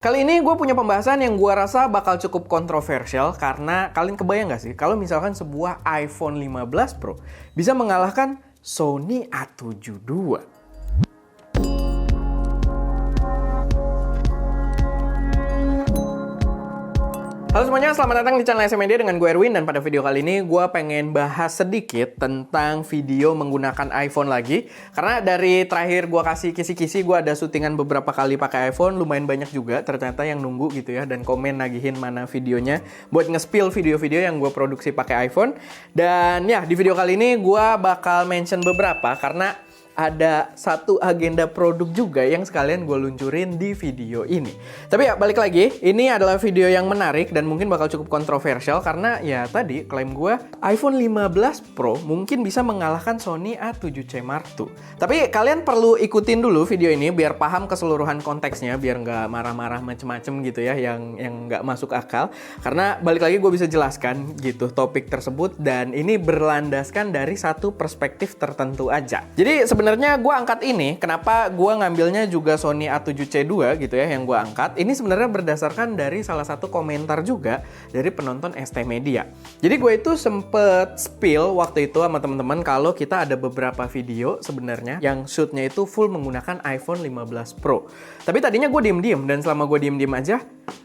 Kali ini gue punya pembahasan yang gue rasa bakal cukup kontroversial karena kalian kebayang gak sih kalau misalkan sebuah iPhone 15 Pro bisa mengalahkan Sony A72. Halo semuanya, selamat datang di channel SM Media dengan gue Erwin. Dan pada video kali ini gue pengen bahas sedikit tentang video menggunakan iPhone lagi. Karena dari terakhir gue kasih kisi-kisi, gue ada syutingan beberapa kali pakai iPhone. Lumayan banyak juga ternyata yang nunggu gitu ya, dan komen nagihin mana videonya buat nge-spill video-video yang gue produksi pakai iPhone. Dan ya, di video kali ini gue bakal mention beberapa karena ada satu agenda produk juga yang sekalian gue luncurin di video ini. Tapi ya balik lagi, ini adalah video yang menarik dan mungkin bakal cukup kontroversial karena ya tadi klaim gue iPhone 15 Pro mungkin bisa mengalahkan Sony A7C Mark II. Tapi kalian perlu ikutin dulu video ini biar paham keseluruhan konteksnya, biar nggak marah-marah macem-macem gitu ya yang nggak masuk akal. Karena balik lagi gue bisa jelaskan gitu topik tersebut dan ini berlandaskan dari satu perspektif tertentu aja. Jadi sebenarnya gue angkat ini, kenapa gue ngambilnya juga Sony A7C2 gitu ya yang gue angkat. Ini sebenarnya berdasarkan dari salah satu komentar juga dari penonton ST Media. Jadi gue itu sempet spill waktu itu sama teman-teman kalau kita ada beberapa video sebenarnya yang shootnya itu full menggunakan iPhone 15 Pro. Tapi tadinya gue diem-diem dan selama gue diem-diem aja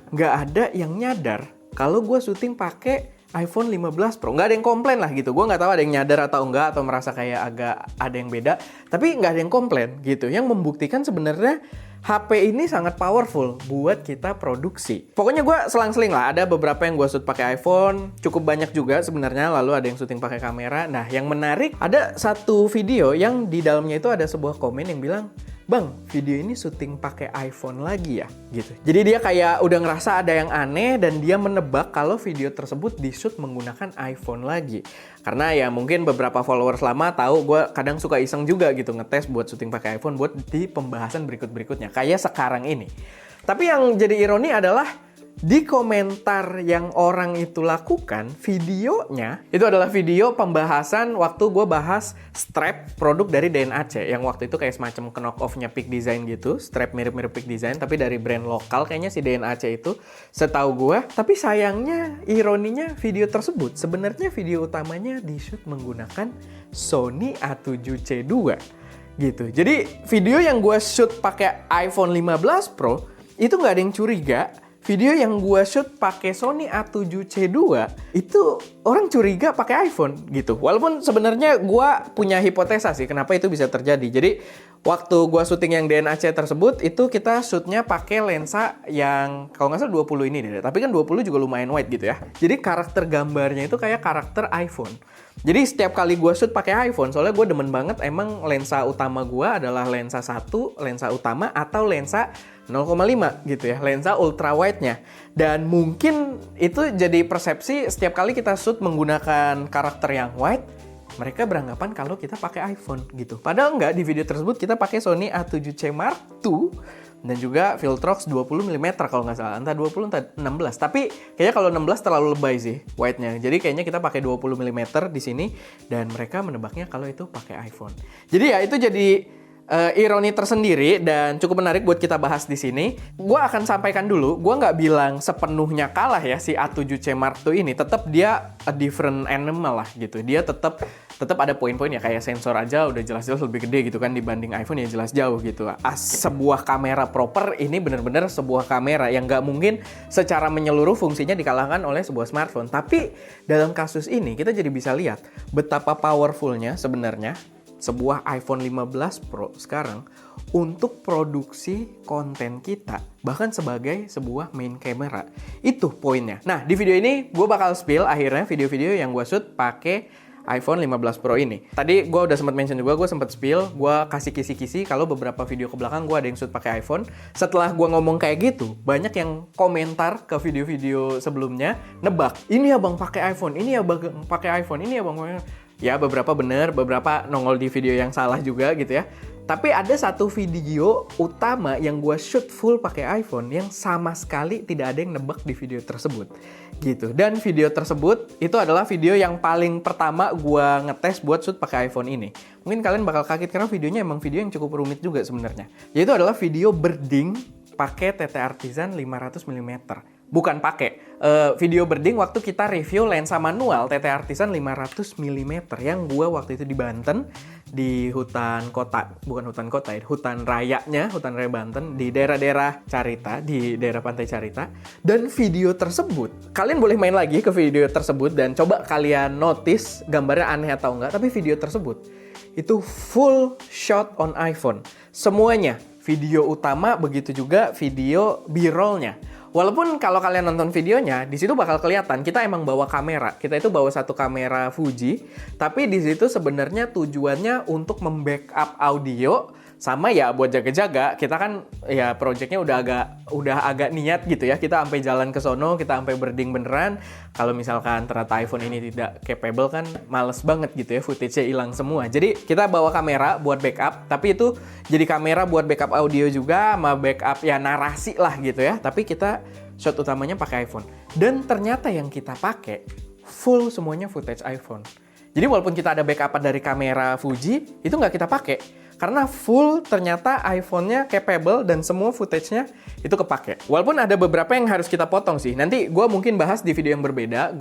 nggak ada yang nyadar kalau gue syuting pakai iPhone 15 Pro. Nggak ada yang komplain lah gitu. Gue nggak tahu ada yang nyadar atau enggak, atau merasa kayak agak ada yang beda. Tapi nggak ada yang komplain gitu. Yang membuktikan sebenarnya HP ini sangat powerful buat kita produksi. Pokoknya gue selang-seling lah. Ada beberapa yang gue shoot pakai iPhone. Cukup banyak juga sebenarnya. Lalu ada yang syuting pakai kamera. Nah, yang menarik ada satu video yang di dalamnya itu ada sebuah komen yang bilang, "Bang, video ini syuting pakai iPhone lagi ya?" Gitu. Jadi dia kayak udah ngerasa ada yang aneh dan dia menebak kalau video tersebut di-shoot menggunakan iPhone lagi. Karena ya mungkin beberapa followers lama tahu gue kadang suka iseng juga gitu ngetes buat syuting pakai iPhone buat di pembahasan berikut-berikutnya. Kayak sekarang ini. Tapi yang jadi ironi adalah di komentar yang orang itu lakukan, videonya itu adalah video pembahasan waktu gue bahas strap produk dari DNAC yang waktu itu kayak semacam knock off-nya Peak Design gitu, strap mirip-mirip Peak Design tapi dari brand lokal kayaknya si DNAC itu setahu gue. Tapi sayangnya, ironinya video tersebut sebenarnya video utamanya di-shoot menggunakan Sony A7C2 gitu. Jadi video yang gue shoot pakai iPhone 15 Pro itu nggak ada yang curiga. Video yang gue shoot pakai Sony A7C2 itu orang curiga pakai iPhone gitu. Walaupun sebenarnya gue punya hipotesa sih kenapa itu bisa terjadi. Jadi waktu gue syuting yang DNAC tersebut itu kita shootnya pakai lensa yang kalau nggak salah 20 ini deh. Tapi kan 20 juga lumayan wide gitu ya. Jadi karakter gambarnya itu kayak karakter iPhone. Jadi setiap kali gue shoot pakai iPhone, soalnya gue demen banget emang lensa utama gue adalah lensa 1, lensa utama atau lensa 0,5 gitu ya, lensa ultra wide-nya. Dan mungkin itu jadi persepsi setiap kali kita shoot menggunakan karakter yang wide, mereka beranggapan kalau kita pakai iPhone gitu. Padahal enggak, di video tersebut kita pakai Sony A7C Mark II dan juga Viltrox 20mm kalau nggak salah, entah 20 entah 16. Tapi kayaknya kalau 16 terlalu lebay sih wide-nya. Jadi kayaknya kita pakai 20mm di sini dan mereka menebaknya kalau itu pakai iPhone. Jadi ya itu jadi ironi tersendiri dan cukup menarik buat kita bahas di sini. Gue akan sampaikan dulu, gue nggak bilang sepenuhnya kalah ya si A7C Mark II ini. Tetap dia a different animal lah gitu. Dia tetap ada poin-poin ya, kayak sensor aja udah jelas-jelas lebih gede gitu kan dibanding iPhone ya, jelas jauh gitu. Sebuah kamera proper ini benar-benar sebuah kamera yang nggak mungkin secara menyeluruh fungsinya dikalahkan oleh sebuah smartphone. Tapi dalam kasus ini kita jadi bisa lihat betapa powerfulnya sebenarnya sebuah iPhone 15 Pro sekarang untuk produksi konten kita, bahkan sebagai sebuah main camera. Itu poinnya. Nah, di video ini gue bakal spill akhirnya video-video yang gue shoot pakai iPhone 15 Pro ini. Tadi gue udah sempat mention juga, gue sempat spill, gue kasih kisi-kisi kalau beberapa video ke belakang gue ada yang shoot pakai iPhone. Setelah gue ngomong kayak gitu, banyak yang komentar ke video-video sebelumnya, nebak, ini ya bang pakai iPhone, ini ya bang pakai iPhone, ini ya bang. Ya beberapa bener, beberapa nongol di video yang salah juga gitu ya. Tapi ada satu video utama yang gue shoot full pakai iPhone yang sama sekali tidak ada yang nebak di video tersebut gitu. Dan video tersebut itu adalah video yang paling pertama gue ngetes buat shoot pakai iPhone ini. Mungkin kalian bakal kaget karena videonya emang video yang cukup rumit juga sebenarnya. Yaitu adalah video birding pakai TT Artisan 500 mm. Bukan pakai. Video Birding waktu kita review lensa manual TT Artisan 500 mm yang gua waktu itu di Banten, di hutan kota, bukan hutan kota ya, hutan raya Banten, di daerah-daerah Carita, di daerah Pantai Carita. Dan video tersebut, kalian boleh main lagi ke video tersebut dan coba kalian notice gambarnya aneh atau enggak, tapi video tersebut itu full shot on iPhone. Semuanya, video utama, begitu juga video B-roll-nya. Walaupun kalau kalian nonton videonya, di situ bakal kelihatan kita emang bawa kamera. Kita itu bawa satu kamera Fuji, tapi di situ sebenarnya tujuannya untuk membackup audio sama ya buat jaga-jaga. Kita kan ya projectnya udah agak niat gitu ya. Kita sampai jalan ke sono, kita sampai birding beneran. Kalau misalkan ternyata iPhone ini tidak capable kan males banget gitu ya, footage-nya hilang semua. Jadi kita bawa kamera buat backup, tapi itu jadi kamera buat backup audio juga sama backup ya narasi lah gitu ya. Tapi kita shot utamanya pakai iPhone. Dan ternyata yang kita pakai full semuanya footage iPhone. Jadi walaupun kita ada backup dari kamera Fuji, itu nggak kita pakai. Karena full ternyata iPhone-nya capable dan semua footage-nya itu kepake. Walaupun ada beberapa yang harus kita potong sih. Nanti gue mungkin bahas di video yang berbeda.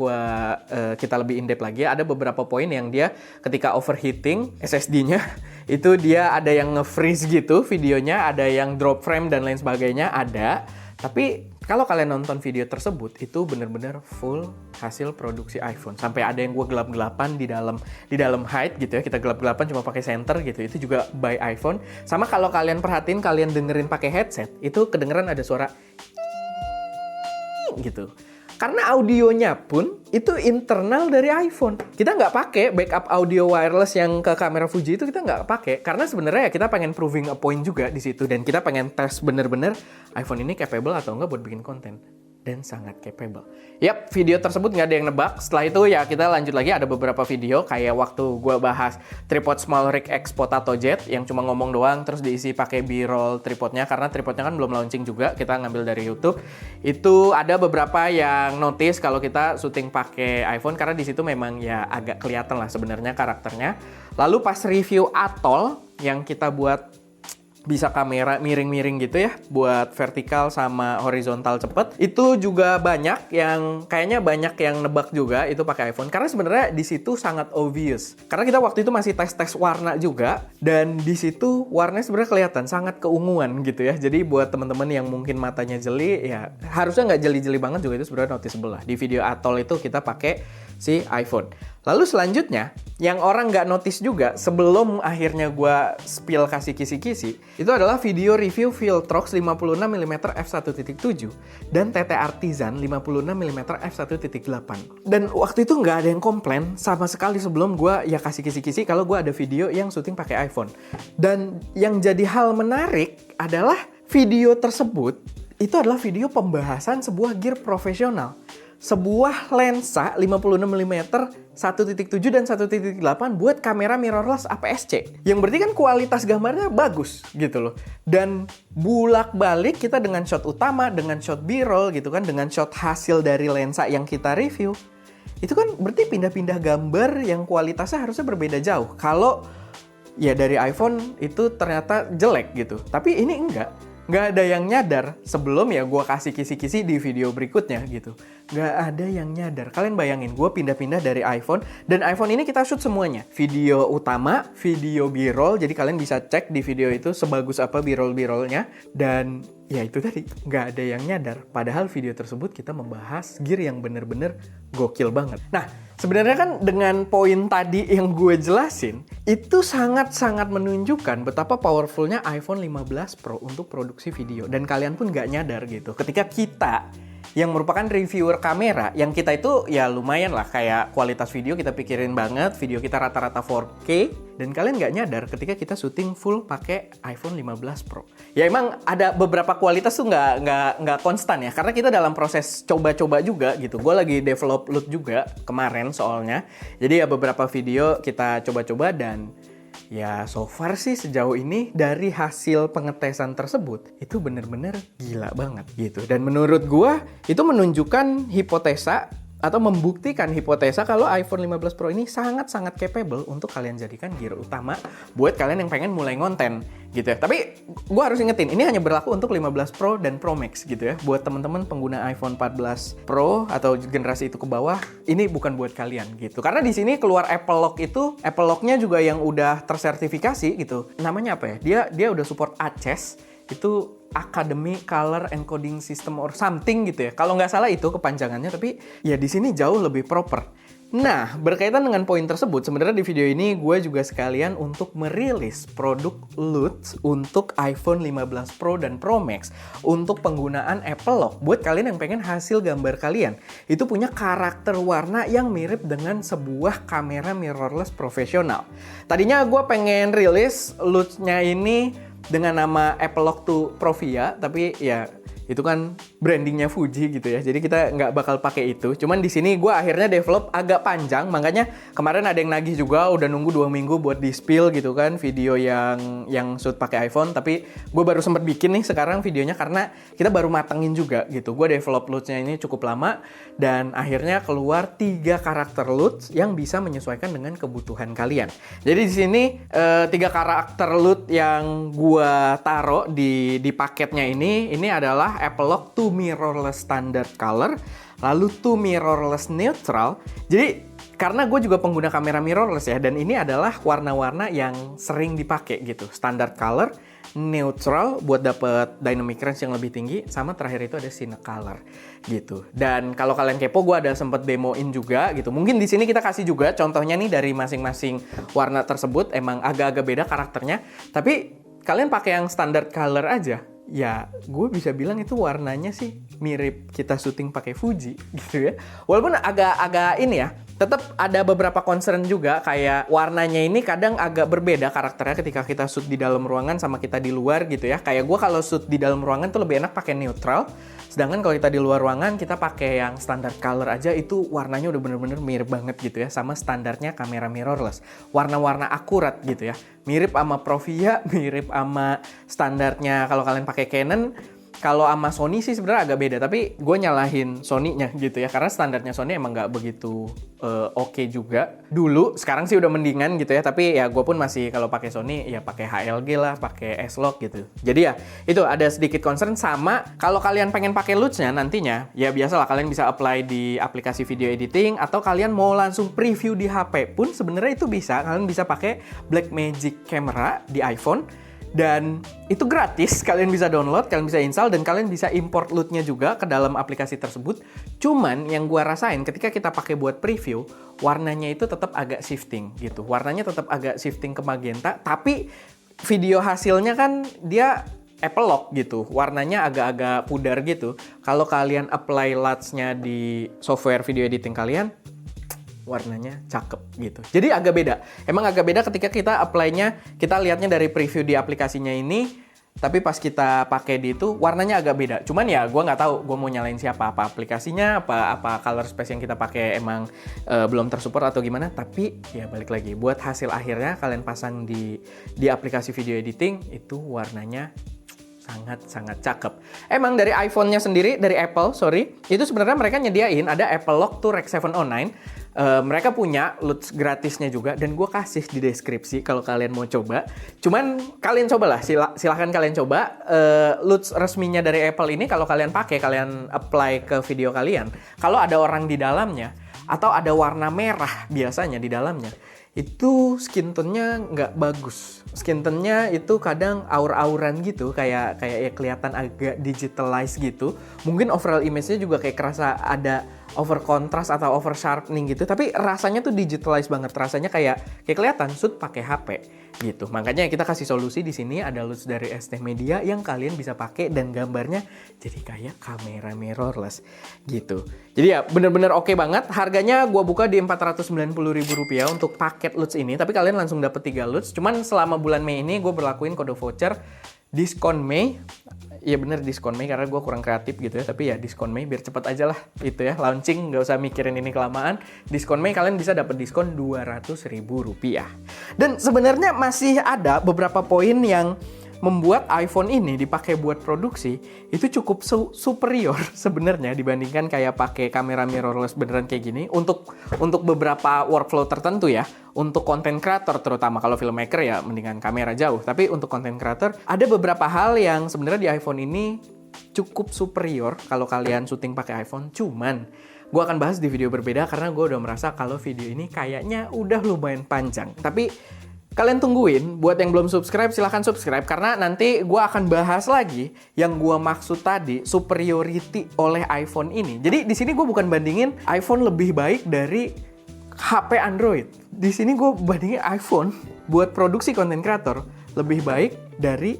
Kita lebih in-depth lagi. Ada beberapa poin yang dia ketika overheating SSD-nya, itu dia ada yang nge-freeze gitu videonya, ada yang drop frame dan lain sebagainya, ada. Tapi kalau kalian nonton video tersebut, itu bener-bener full hasil produksi iPhone. Sampai ada yang gue gelap-gelapan di dalam height gitu ya. Kita gelap-gelapan cuma pakai center gitu. Itu juga by iPhone. Sama kalau kalian perhatiin, kalian dengerin pakai headset, itu kedengeran ada suara gitu. Karena audionya pun itu internal dari iPhone. Kita nggak pakai backup audio wireless yang ke kamera Fuji itu, kita nggak pakai. Karena sebenarnya ya kita pengen proving a point juga di situ. Dan kita pengen tes bener-bener iPhone ini capable atau nggak buat bikin konten. Dan sangat capable. Yap, video tersebut nggak ada yang nebak. Setelah itu ya kita lanjut lagi, ada beberapa video kayak waktu gue bahas tripod SmallRig X Potato Jet yang cuma ngomong doang terus diisi pakai B-roll tripodnya, karena tripodnya kan belum launching juga, kita ngambil dari YouTube. Itu ada beberapa yang notice kalau kita syuting pakai iPhone karena di situ memang ya agak kelihatan lah sebenarnya karakternya. Lalu pas review Atoll yang kita buat bisa kamera miring-miring gitu ya, buat vertikal sama horizontal cepet. Itu juga kayaknya banyak yang nebak juga itu pakai iPhone. Karena sebenarnya di situ sangat obvious. Karena kita waktu itu masih tes-tes warna juga, dan di situ warnanya sebenarnya kelihatan sangat keunguan gitu ya. Jadi buat teman-teman yang mungkin matanya jeli, ya harusnya nggak jeli-jeli banget juga, itu sebenarnya noticeable lah. Di video Atoll itu kita pakai si iPhone. Lalu selanjutnya, yang orang nggak notice juga sebelum akhirnya gue spill kasih kisi-kisi, itu adalah video review Viltrox 56mm f1.7 dan TT Artisan 56mm f1.8. Dan waktu itu nggak ada yang komplain sama sekali sebelum gue ya kasih kisi-kisi kalau gue ada video yang syuting pakai iPhone. Dan yang jadi hal menarik adalah video tersebut itu adalah video pembahasan sebuah gear profesional. Sebuah lensa 56mm 1.7 dan 1.8 buat kamera mirrorless APS-C. Yang berarti kan kualitas gambarnya bagus gitu loh. Dan bulak-balik kita dengan shot utama, dengan shot B-roll gitu kan, dengan shot hasil dari lensa yang kita review. Itu kan berarti pindah-pindah gambar yang kualitasnya harusnya berbeda jauh. Kalau ya dari iPhone itu ternyata jelek gitu. Tapi ini enggak. Nggak ada yang nyadar sebelum ya gue kasih kisi-kisi di video berikutnya gitu. Nggak ada yang nyadar. Kalian bayangin, gue pindah-pindah dari iPhone. Dan iPhone ini kita shoot semuanya. Video utama, video B-roll. Jadi kalian bisa cek di video itu sebagus apa B-roll-B-rollnya. Dan ya itu tadi, nggak ada yang nyadar. Padahal video tersebut kita membahas gear yang bener-bener gokil banget. Nah, sebenarnya kan dengan poin tadi yang gue jelasin, itu sangat-sangat menunjukkan betapa powerfulnya iPhone 15 Pro untuk produksi video. Dan kalian pun nggak nyadar gitu. Ketika kita yang merupakan reviewer kamera, yang kita itu ya lumayan lah kayak kualitas video kita pikirin banget, video kita rata-rata 4K, dan kalian nggak nyadar ketika kita syuting full pakai iPhone 15 Pro. Ya emang ada beberapa kualitas tuh nggak konstan ya, karena kita dalam proses coba-coba juga gitu. Gue lagi develop loot juga kemarin soalnya, jadi ya beberapa video kita coba-coba dan ya so far sih sejauh ini dari hasil pengetesan tersebut itu bener-bener gila banget gitu. Dan menurut gua itu menunjukkan hipotesa atau membuktikan hipotesa kalau iPhone 15 Pro ini sangat-sangat capable untuk kalian jadikan gear utama buat kalian yang pengen mulai ngonten gitu ya. Tapi gue harus ingetin, ini hanya berlaku untuk 15 Pro dan Pro Max gitu ya. Buat teman-teman pengguna iPhone 14 Pro atau generasi itu ke bawah, ini bukan buat kalian gitu. Karena di sini keluar Apple Lock itu, Apple Lock-nya juga yang udah tersertifikasi gitu. Namanya apa ya? Dia udah support ACES, itu Academy Color Encoding System or something gitu ya. Kalau nggak salah itu kepanjangannya, tapi ya di sini jauh lebih proper. Nah, berkaitan dengan poin tersebut, sebenarnya di video ini gue juga sekalian untuk merilis produk LUTs untuk iPhone 15 Pro dan Pro Max untuk penggunaan Apple Lock. Buat kalian yang pengen hasil gambar kalian itu punya karakter warna yang mirip dengan sebuah kamera mirrorless profesional. Tadinya gue pengen rilis LUTs-nya ini dengan nama Apple Lock 2 Provia, tapi ya itu kan brandingnya Fuji gitu ya, jadi kita nggak bakal pakai itu. Cuman di sini gue akhirnya develop agak panjang, makanya kemarin ada yang nagih juga, udah nunggu 2 minggu buat di spill gitu kan, video yang shoot pakai iPhone. Tapi gue baru sempat bikin nih sekarang videonya karena kita baru matengin juga gitu. Gue develop LUTs-nya ini cukup lama dan akhirnya keluar 3 karakter LUTs yang bisa menyesuaikan dengan kebutuhan kalian. Jadi di sini 3 karakter LUT yang gue taruh di paketnya ini adalah Apple Lock 2 Mirrorless Standard Color, lalu 2 Mirrorless Neutral. Jadi karena gue juga pengguna kamera mirrorless ya, dan ini adalah warna-warna yang sering dipakai gitu. Standard Color, Neutral buat dapet dynamic range yang lebih tinggi, sama terakhir itu ada Cine Color gitu. Dan kalau kalian kepo, gue ada sempet demoin juga gitu. Mungkin di sini kita kasih juga contohnya nih dari masing-masing warna tersebut. Emang agak-agak beda karakternya, tapi kalian pakai yang Standard Color aja, ya gue bisa bilang itu warnanya sih mirip kita syuting pakai Fuji gitu ya. Walaupun agak ini ya, tetap ada beberapa concern juga, kayak warnanya ini kadang agak berbeda karakternya ketika kita shoot di dalam ruangan sama kita di luar gitu ya. Kayak gue kalau shoot di dalam ruangan tuh lebih enak pakai neutral, sedangkan kalau kita di luar ruangan kita pakai yang Standard Color aja, itu warnanya udah bener-bener mirip banget gitu ya sama standarnya kamera mirrorless. Warna-warna akurat gitu ya, mirip sama Provia, mirip sama standarnya kalau kalian pakai Canon. Kalau sama Sony sih sebenarnya agak beda, tapi gue nyalahin Sony-nya gitu ya, karena standarnya Sony emang nggak begitu oke juga dulu. Sekarang sih udah mendingan gitu ya, tapi ya gue pun masih kalau pakai Sony ya pakai HLG lah, pakai S-Log gitu. Jadi ya itu ada sedikit concern. Sama kalau kalian pengen pakai LUTs-nya nantinya, ya biasalah kalian bisa apply di aplikasi video editing, atau kalian mau langsung preview di HP pun sebenarnya itu bisa. Kalian bisa pakai Blackmagic Camera di iPhone, dan itu gratis, kalian bisa download, kalian bisa install, dan kalian bisa import LUT-nya juga ke dalam aplikasi tersebut. Cuman yang gua rasain ketika kita pakai buat preview, warnanya itu tetap agak shifting gitu. Warnanya tetap agak shifting ke magenta, tapi video hasilnya kan dia Apple Lock gitu, warnanya agak-agak pudar gitu. Kalau kalian apply LUTs-nya di software video editing kalian, warnanya cakep gitu. Jadi agak beda. Emang agak beda ketika kita apply-nya, kita lihatnya dari preview di aplikasinya ini, tapi pas kita pakai di itu warnanya agak beda. Cuman ya gue nggak tahu gue mau nyalain siapa, apa aplikasinya, apa color space yang kita pakai emang belum tersupport atau gimana. Tapi ya balik lagi, buat hasil akhirnya kalian pasang di aplikasi video editing itu warnanya sangat-sangat cakep. Emang dari iPhone-nya sendiri, dari Apple, itu sebenarnya mereka nyediain ada Apple Lock 2 Rec 709. Mereka punya LUTs gratisnya juga, dan gue kasih di deskripsi kalau kalian mau coba. Cuman kalian cobalah, silahkan kalian coba. LUTs resminya dari Apple ini kalau kalian pakai, kalian apply ke video kalian, kalau ada orang di dalamnya atau ada warna merah biasanya di dalamnya, itu skin tone-nya nggak bagus. Skin tone-nya itu kadang aur-auran gitu, kayak ya kelihatan agak digitalized gitu. Mungkin overall image-nya juga kayak kerasa ada over contrast atau over sharpening gitu, tapi rasanya tuh digitalized banget. Rasanya kayak kelihatan shoot pakai HP gitu. Makanya kita kasih solusi di sini, ada LUTs dari ST Media yang kalian bisa pakai dan gambarnya jadi kayak kamera mirrorless gitu. Jadi ya bener-bener oke banget. Harganya gua buka di Rp490.000 untuk paket LUTs ini, tapi kalian langsung dapet 3 LUTs. Cuman selama bulan Mei ini gue berlakuin kode voucher diskon Mei. Iya bener, diskon Mei, karena gue kurang kreatif gitu ya. Tapi ya diskon Mei biar cepet aja lah itu ya, launching, nggak usah mikirin ini kelamaan. Diskon Mei kalian bisa dapat diskon Rp200.000. Dan sebenarnya masih ada beberapa poin yang membuat iPhone ini dipakai buat produksi itu cukup superior sebenarnya dibandingkan kayak pakai kamera mirrorless beneran kayak gini untuk beberapa workflow tertentu ya. Untuk content creator terutama, kalau filmmaker ya mendingan kamera jauh. Tapi untuk content creator ada beberapa hal yang sebenarnya di iPhone ini cukup superior kalau kalian syuting pakai iPhone. Cuman gue akan bahas di video berbeda karena gue udah merasa kalau video ini kayaknya udah lumayan panjang. Tapi kalian tungguin, buat yang belum subscribe silahkan subscribe karena nanti gue akan bahas lagi yang gue maksud tadi superiority oleh iPhone ini. Jadi di sini gue bukan bandingin iPhone lebih baik dari HP Android. Di sini gue bandingin iPhone buat produksi content creator lebih baik dari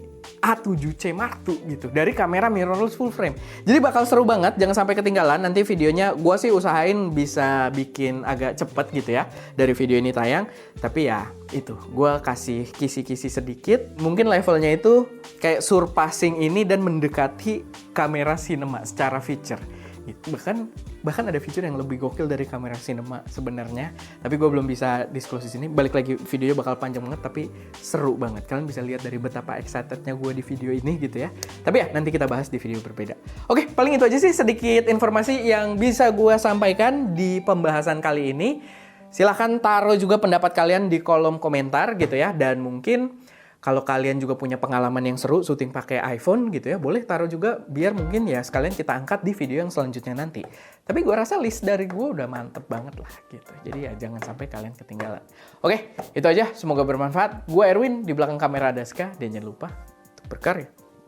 A7C Mark II gitu, dari kamera mirrorless full frame. Jadi bakal seru banget, jangan sampai ketinggalan. Nanti videonya gue sih usahain bisa bikin agak cepet gitu ya dari video ini tayang. Tapi ya itu, gue kasih kisi-kisi sedikit. Mungkin levelnya itu kayak surpassing ini dan mendekati kamera cinema secara feature. Bahkan ada fitur yang lebih gokil dari kamera cinema sebenarnya, tapi gue belum bisa disclose di sini. Balik lagi, videonya bakal panjang banget tapi seru banget. Kalian bisa lihat dari betapa excitednya gue di video ini gitu ya. Tapi ya nanti kita bahas di video berbeda. Oke, paling itu aja sih sedikit informasi yang bisa gue sampaikan di pembahasan kali ini. Silahkan taruh juga pendapat kalian di kolom komentar gitu ya, dan mungkin kalau kalian juga punya pengalaman yang seru syuting pakai iPhone gitu ya, boleh taruh juga biar mungkin ya sekalian kita angkat di video yang selanjutnya nanti. Tapi gue rasa list dari gue udah mantep banget lah gitu. Jadi ya jangan sampai kalian ketinggalan. Oke, itu aja. Semoga bermanfaat. Gue Erwin, di belakang kamera ada Ska, dan jangan lupa untuk berkarya.